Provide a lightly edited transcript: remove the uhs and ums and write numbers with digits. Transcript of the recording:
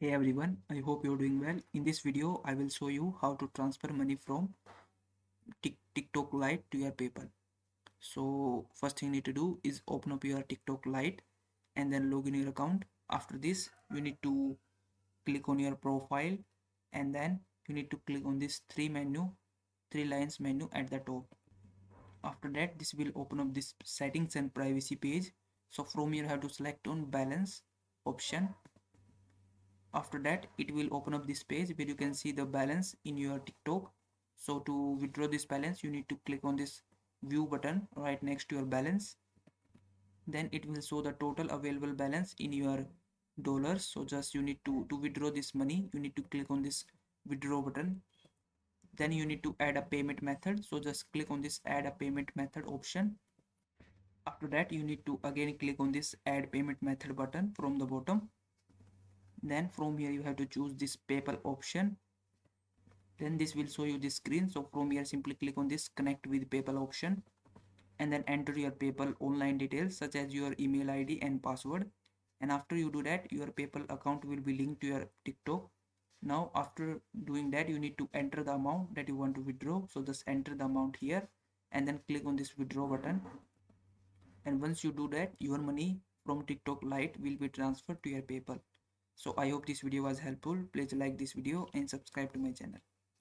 Hey everyone, I hope you're doing well. In this video, I will show you how to transfer money from TikTok Lite to your PayPal. So first thing you need to do is open up your TikTok Lite and then log in your account. After this, you need to click on your profile and then you need to click on this three lines menu at the top. After that, this will open up this settings and privacy page. So from here, you have to select on balance option. After that, it will open up this page where you can see the balance in your TikTok. So to withdraw this balance, you need to click on this view button right next to your balance. Then it will show the total available balance in your dollars. So just you need to withdraw this money, you need to click on this withdraw button. Then you need to add a payment method. So just click on this add a payment method option. After that, you need to again click on this add payment method button from the bottom. Then from here you have to choose this PayPal option. Then this will show you this screen. So from here simply click on this connect with PayPal option and then enter your PayPal online details such as your email ID and password. And after you do that, your PayPal account will be linked to your TikTok. Now after doing that, you need to enter the amount that you want to withdraw. So just enter the amount here and then click on this withdraw button. And once you do that, your money from TikTok Lite will be transferred to your PayPal. So I hope this video was helpful. Please like this video and subscribe to my channel.